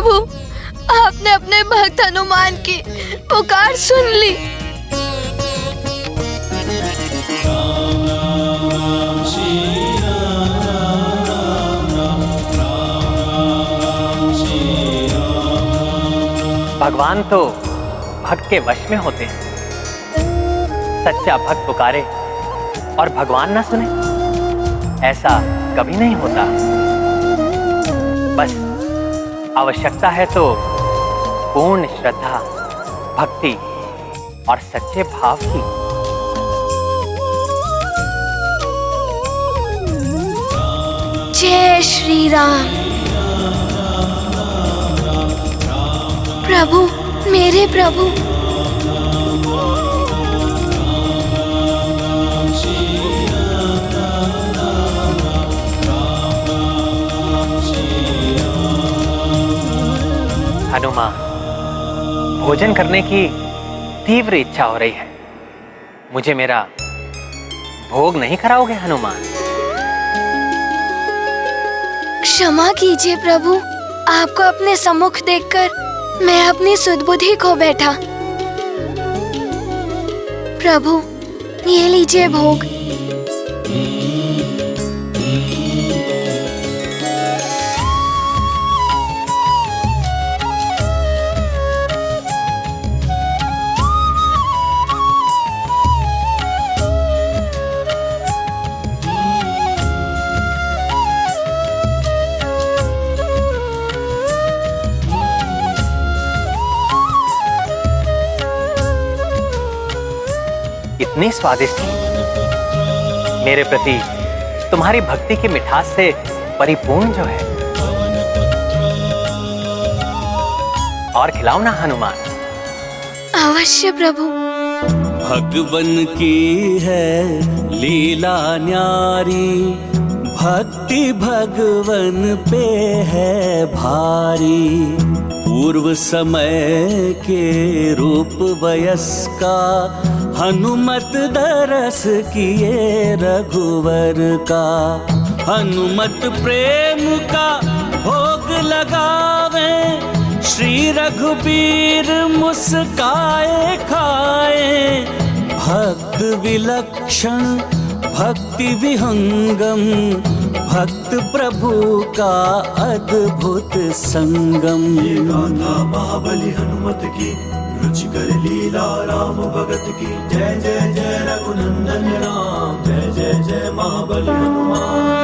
प्रभु, आपने अपने भक्त हनुमान की पुकार सुन ली। भगवान तो भक्त के वश में होते हैं। सच्चा भक्त पुकारे और भगवान ना सुने, ऐसा कभी नहीं होता। बस आवश्यकता है तो पूर्ण श्रद्धा, भक्ति और सच्चे भाव की। जय श्री राम। प्रभु, मेरे प्रभु। हनुमान, भोजन करने की तीव्र इच्छा हो रही है। मुझे मेरा भोग नहीं कराओगे हनुमान? क्षमा कीजिए प्रभु, आपको अपने सम्मुख देखकर मैं अपनी सुध-बुद्धि खो बैठा। प्रभु, ये लीजिए भोग। इतनी स्वादिष्ट, मेरे प्रति तुम्हारी भक्ति की मिठास से परिपूर्ण जो है। और खिलाओ ना हनुमान। अवश्य प्रभु। भगवन की है लीला न्यारी, भक्ति भगवन पे है भारी। पूर्व समय के रूप वयस्का, हनुमत दरस किए रघुवर का। हनुमत प्रेम का भोग लगावे, श्री रघुबीर मुस्काए खाए। भक्त विलक्षण भक्ति विहंगम, भक्त प्रभु का अद्भुत संगम। ये गाथा महाबली हनुमत की, रुचिकर लीला राम भगत की। जय जय जय रघुनंदन राम, जय जय जय महाबली हनुमान।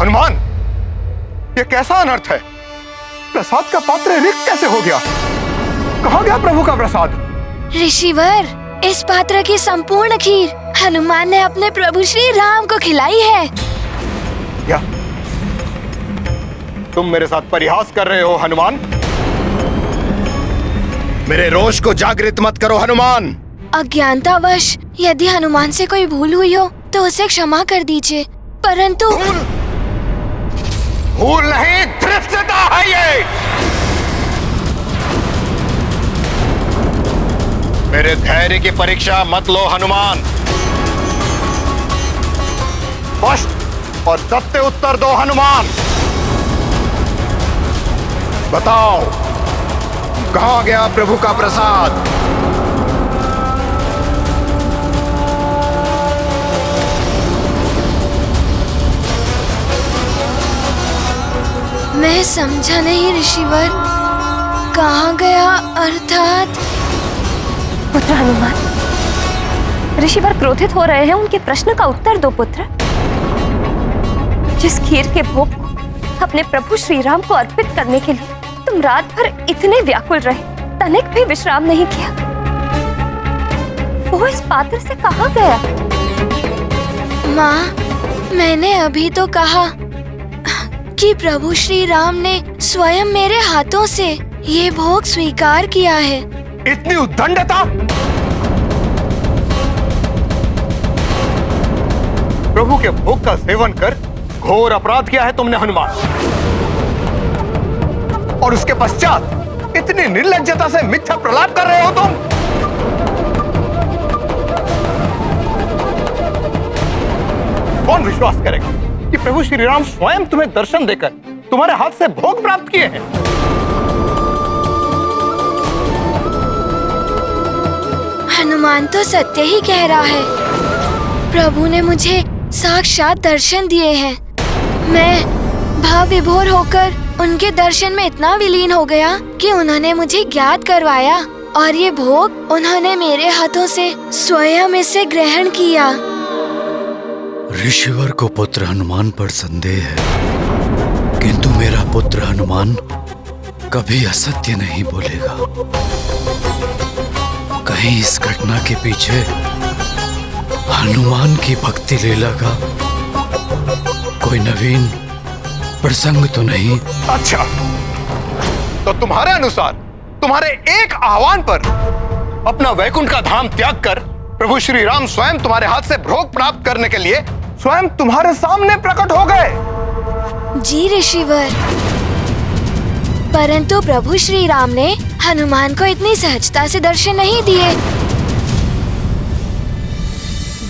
हनुमान, ये कैसा अनर्थ है? प्रसाद का पात्र रिक्त कैसे हो गया? कहाँ गया प्रभु का प्रसाद? ऋषिवर, इस पात्र की संपूर्ण खीर हनुमान ने अपने प्रभु श्री राम को खिलाई है। क्या तुम मेरे साथ परिहास कर रहे हो हनुमान? मेरे रोष को जागृत मत करो हनुमान। अज्ञानतावश यदि हनुमान से कोई भूल हुई हो तो उसे क्षमा कर दीजिए, परंतु भूल नहीं, धृष्टता है ये। मेरे धैर्य की परीक्षा मत लो हनुमान। स्पष्ट और सत्य उत्तर दो हनुमान। बताओ, कहां गया प्रभु का प्रसाद? मैं समझा नहीं ऋषिवर, कहाँ गया अर्थात? पुत्र हनुमान, ऋषिवर क्रोधित हो रहे हैं, उनके प्रश्न का उत्तर दो पुत्र। जिस खीर के भोग को अपने प्रभु श्री राम को अर्पित करने के लिए तुम रात भर इतने व्याकुल रहे, तनिक भी विश्राम नहीं किया, वो इस पात्र से कहाँ गया? माँ, मैंने अभी तो कहा कि प्रभु श्री राम ने स्वयं मेरे हाथों से ये भोग स्वीकार किया है। इतनी उद्दंडता! प्रभु के भोग का सेवन कर घोर अपराध किया है तुमने हनुमान, और उसके पश्चात इतनी निर्लज्जता से मिथ्या प्रलाप कर रहे हो तुम। कौन विश्वास करेगा कि प्रभु श्री राम स्वयं तुम्हें दर्शन देकर तुम्हारे हाथ से भोग प्राप्त किए हैं? हनुमान तो सत्य ही कह रहा है। प्रभु ने मुझे साक्षात दर्शन दिए हैं। मैं भाव विभोर होकर उनके दर्शन में इतना विलीन हो गया कि उन्होंने मुझे ज्ञात करवाया, और ये भोग उन्होंने मेरे हाथों से स्वयं इसे ग्रहण किया। ऋषिवर को पुत्र हनुमान पर संदेह है, किंतु मेरा पुत्र हनुमान कभी असत्य नहीं बोलेगा। कहीं इस घटना के पीछे हनुमान की भक्ति लीला का कोई नवीन प्रसंग तो नहीं? अच्छा, तो तुम्हारे अनुसार तुम्हारे एक आह्वान पर अपना वैकुंठ का धाम त्याग कर प्रभु श्री राम स्वयं तुम्हारे हाथ से भोग प्राप्त करने के लिए स्वयं तुम्हारे सामने प्रकट हो गए। जी ऋषिवर, परंतु प्रभु श्री राम ने हनुमान को इतनी सहजता से दर्शन नहीं दिए।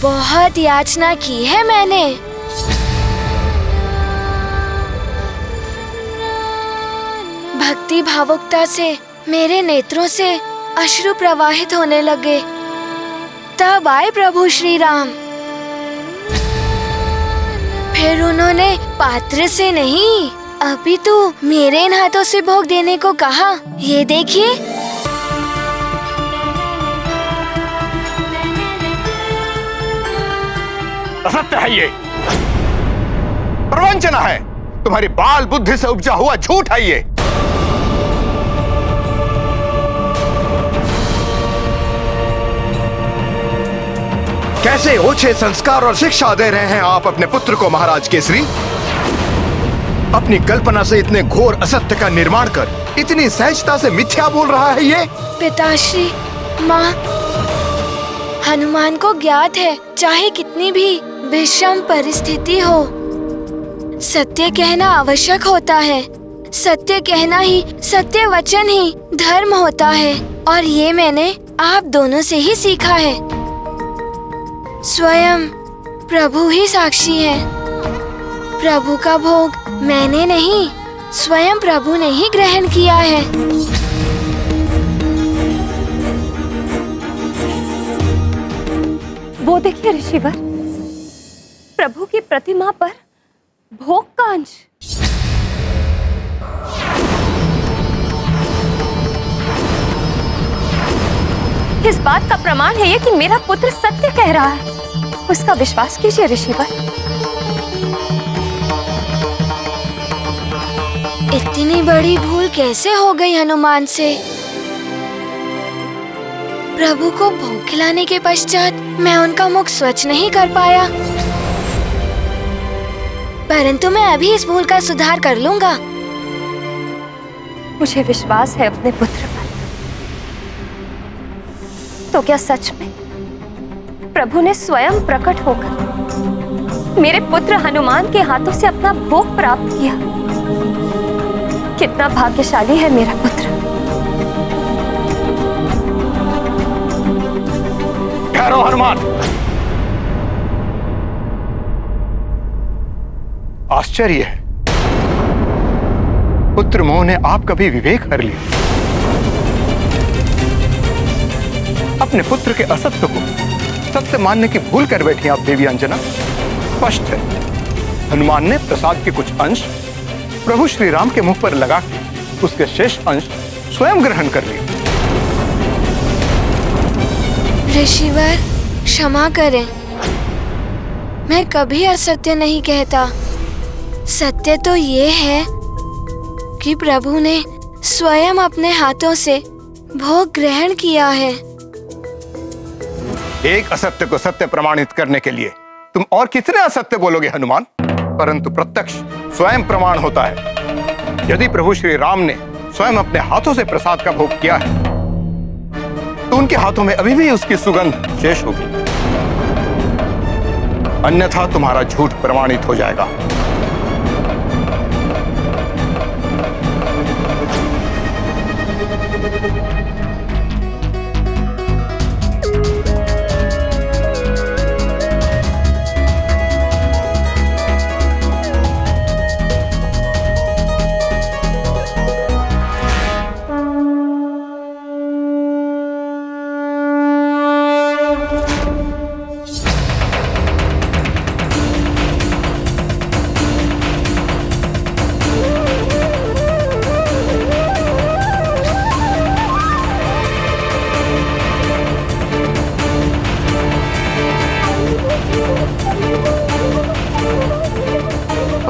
बहुत याचना की है मैंने। भक्ति भावुकता से मेरे नेत्रों से अश्रु प्रवाहित होने लगे। तब आए प्रभु श्री राम। फिर उन्होंने पात्र से नहीं, अपितु मेरे इन हाथों से भोग देने को कहा। ये देखिए। असत्य है ये, प्रवंचना है, तुम्हारी बाल बुद्धि से उपजा हुआ झूठ है ये। कैसे ओछे संस्कार और शिक्षा दे रहे हैं आप अपने पुत्र को महाराज केसरी। अपनी कल्पना से इतने घोर असत्य का निर्माण कर इतनी सहजता से मिथ्या बोल रहा है ये। पिताश्री, माँ, हनुमान को ज्ञात है, चाहे कितनी भी विषम परिस्थिति हो, सत्य कहना आवश्यक होता है। सत्य कहना ही, सत्य वचन ही धर्म होता है, और ये मैंने आप दोनों से ही सीखा है। स्वयं प्रभु ही साक्षी है। प्रभु का भोग मैंने नहीं, स्वयं प्रभु ने ही ग्रहण किया है। वो देखिए ऋषिवर, प्रभु की प्रतिमा पर भोग का अंश। इस बात का प्रमाण है ये कि मेरा पुत्र सत्य कह रहा है। उसका विश्वास कीजिए ऋषिवर। इतनी बड़ी भूल कैसे हो गई हनुमान से? प्रभु को भोग खिलाने के पश्चात मैं उनका मुख स्वच्छ नहीं कर पाया, परंतु मैं अभी इस भूल का सुधार कर लूंगा। मुझे विश्वास है अपने पुत्र पर। तो क्या सच में प्रभु ने स्वयं प्रकट होकर मेरे पुत्र हनुमान के हाथों से अपना भोग प्राप्त किया? कितना भाग्यशाली है मेरा पुत्र। ठहरो हनुमान, आश्चर्य है, पुत्र मोह ने आपका भी विवेक हर लिया। अपने पुत्र के असत्य को सत्य मानने की भूल कर बैठी आप देवी अंजना। स्पष्ट है, हनुमान ने प्रसाद के कुछ अंश प्रभु श्री राम के मुख पर लगा के उसके शेष अंश स्वयं ग्रहण कर लिए। ऋषिवर, क्षमा करें, मैं कभी असत्य नहीं कहता। सत्य तो ये है कि प्रभु ने स्वयं अपने हाथों से भोग ग्रहण किया है। एक असत्य को सत्य प्रमाणित करने के लिए तुम और कितने असत्य बोलोगे हनुमान? परंतु प्रत्यक्ष स्वयं प्रमाण होता है। यदि प्रभु श्री राम ने स्वयं अपने हाथों से प्रसाद का भोग किया है तो उनके हाथों में अभी भी उसकी सुगंध शेष होगी, अन्यथा तुम्हारा झूठ प्रमाणित हो जाएगा।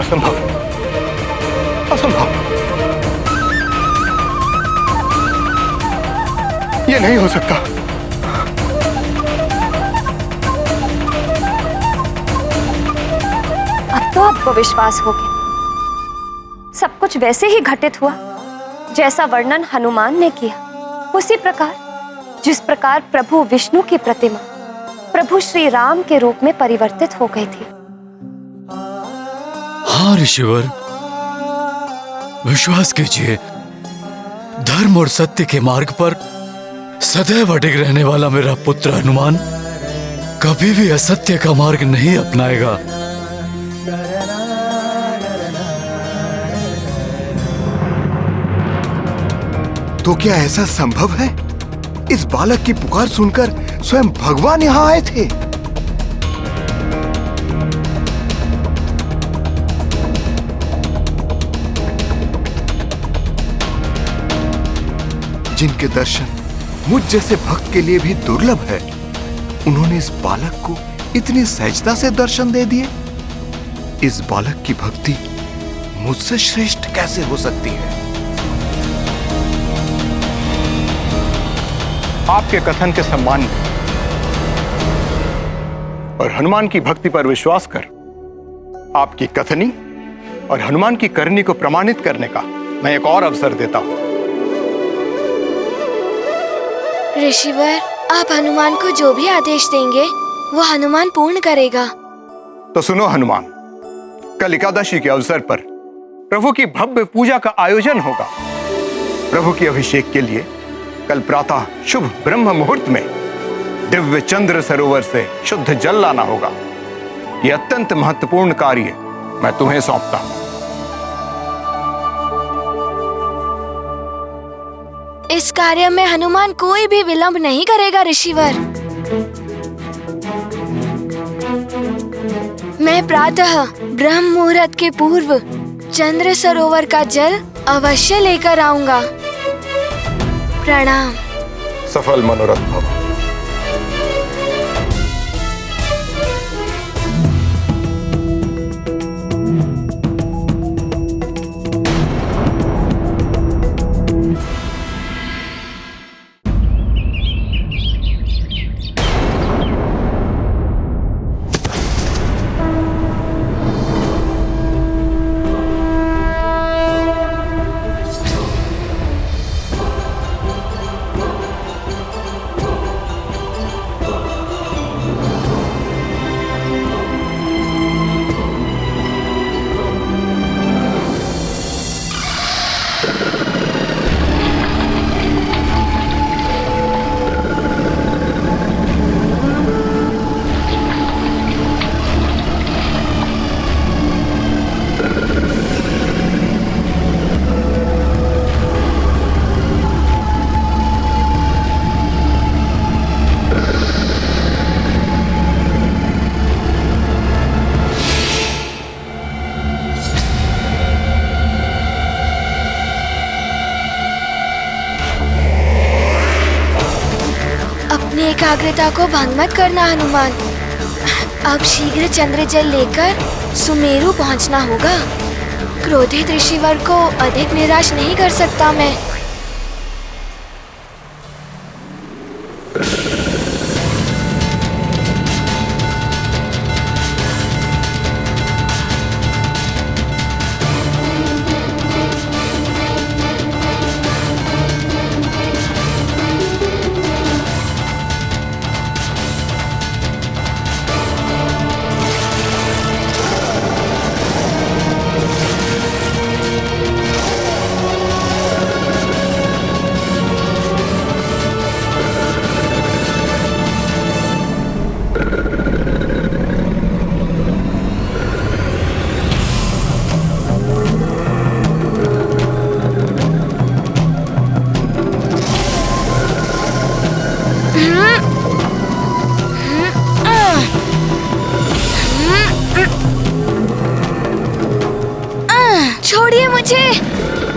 असंभव, असंभव, ये नहीं हो सकता। अब तो आपको विश्वास हो गया। सब कुछ वैसे ही घटित हुआ जैसा वर्णन हनुमान ने किया। उसी प्रकार जिस प्रकार प्रभु विष्णु की प्रतिमा प्रभु श्री राम के रूप में परिवर्तित हो गई थी। हाँ ऋषिवर, विश्वास कीजिए, धर्म और सत्य के मार्ग पर सदैव अडिग रहने वाला मेरा पुत्र हनुमान कभी भी असत्य का मार्ग नहीं अपनाएगा। तो क्या ऐसा संभव है? इस बालक की पुकार सुनकर स्वयं भगवान यहां आए थे। जिनके दर्शन मुझ जैसे भक्त के लिए भी दुर्लभ है, उन्होंने इस बालक को इतनी सहजता से दर्शन दे दिए। इस बालक की भक्ति मुझसे श्रेष्ठ कैसे हो सकती है? आपके कथन के सम्मान में और हनुमान की भक्ति पर विश्वास कर आपकी कथनी और हनुमान की करनी को प्रमाणित करने का मैं एक और अवसर देता हूं। ऋषिवर, आप हनुमान को जो भी आदेश देंगे वो हनुमान पूर्ण करेगा। तो सुनो हनुमान, कल एकादशी के अवसर पर प्रभु की भव्य पूजा का आयोजन होगा। प्रभु की अभिषेक के लिए कल प्रातः शुभ ब्रह्म मुहूर्त में दिव्य चंद्र सरोवर से शुद्ध जल लाना होगा। यह अत्यंत महत्वपूर्ण कार्य मैं तुम्हें सौंपता हूं। इस कार्य में हनुमान कोई भी विलंब नहीं करेगा ऋषिवर। मैं प्रातः ब्रह्म मुहूर्त के पूर्व चंद्र सरोवर का जल अवश्य लेकर आऊंगा। प्रणाम। सफल मनोरथ भव। एकाग्रता को भंग मत करना हनुमान। अब शीघ्र चंद्र जल लेकर सुमेरु पहुंचना होगा। क्रोधित ऋषिवर को अधिक निराश नहीं कर सकता मैं।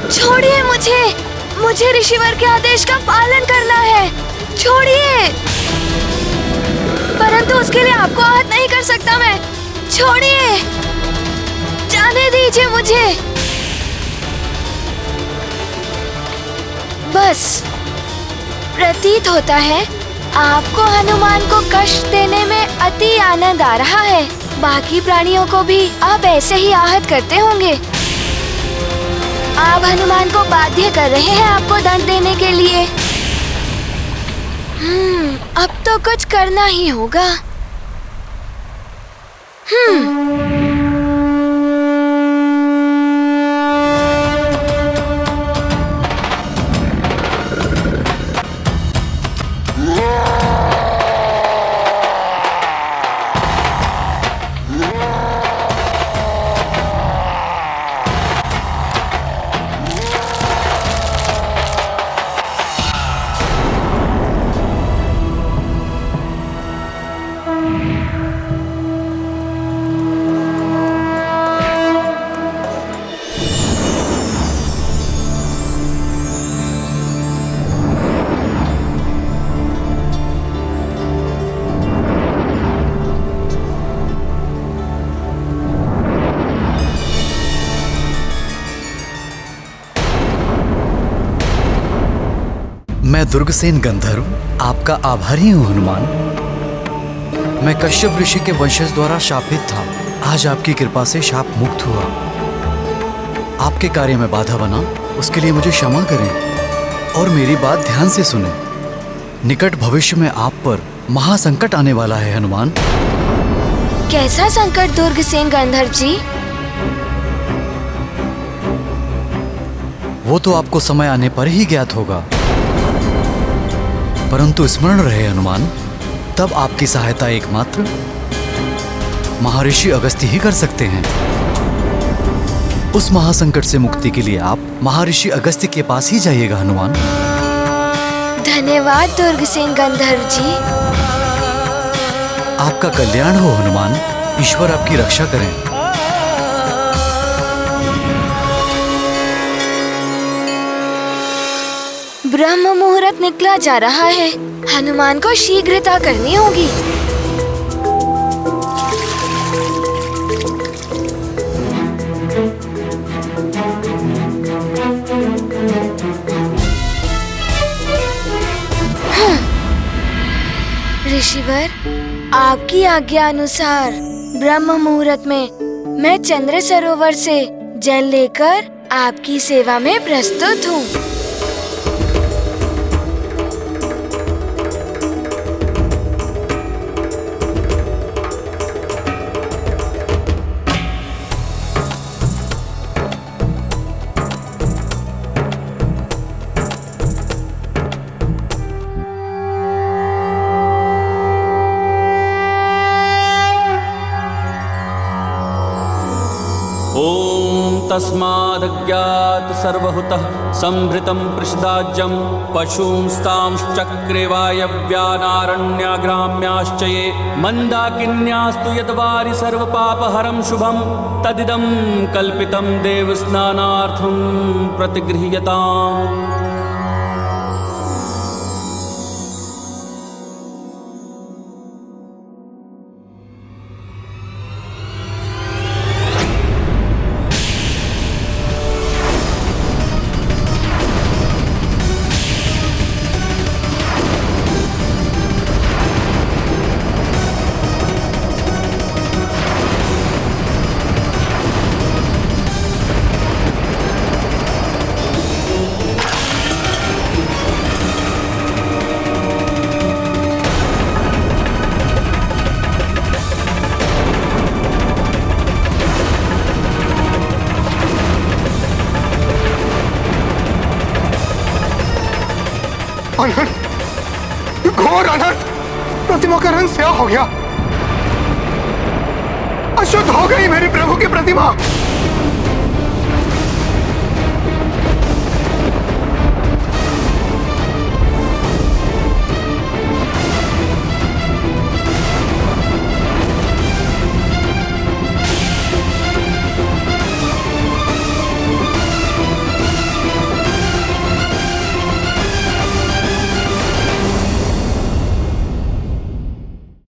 छोड़िए मुझे, मुझे ऋषिवर के आदेश का पालन करना है। छोड़िए। परंतु उसके लिए आपको आहत नहीं कर सकता मैं। छोड़िए, जाने दीजिए मुझे। बस प्रतीत होता है आपको हनुमान को कष्ट देने में अति आनंद आ रहा है। बाकी प्राणियों को भी आप ऐसे ही आहत करते होंगे। आप हनुमान को बाध्य कर रहे हैं आपको दंड देने के लिए। अब तो कुछ करना ही होगा। मैं दुर्गसेन गंधर्व आपका आभारी हूँ हनुमान। मैं कश्यप ऋषि के वंशज द्वारा शापित था। आज आपकी कृपा से शाप मुक्त हुआ। आपके कार्य में बाधा बना, उसके लिए मुझे क्षमा करें और मेरी बात ध्यान से सुने। निकट भविष्य में आप पर महासंकट आने वाला है हनुमान। कैसा संकट दुर्गसेन गंधर्व जी? वो तो आपको समय आने पर ही ज्ञात होगा, परंतु स्मरण रहे हनुमान, तब आपकी सहायता एकमात्र महर्षि अगस्त्य ही कर सकते हैं। उस महासंकट से मुक्ति के लिए आप महर्षि अगस्त्य के पास ही जाइएगा हनुमान। धन्यवाद दुर्गसेन गंधर्व जी। आपका कल्याण हो हनुमान। ईश्वर आपकी रक्षा करें। ब्रह्म मुहूर्त निकला जा रहा है। हनुमान को शीघ्रता करनी होगी। ऋषिवर, आपकी आज्ञा अनुसार ब्रह्म मुहूर्त में मैं चंद्र सरोवर से जल लेकर आपकी सेवा में प्रस्तुत हूँ। तस्मादज्ञात सर्वहुतः संभृतं पृषदाज्यं पशूंस्तांश्चक्रे वायव्यानारण्याग्राम्याश्च ये मन्दाकिन्यास्तु यद्वारि सर्वपापहरं शुभं तदिदं कल्पितं देवस्नानार्थं प्रतिगृह्यताम्। 。 。 。 「 。अनर्थ, घोर अनर्थ। प्रतिमा का रंग स्याह हो गया, अशुद्ध हो गई मेरी प्रभु की प्रतिमा।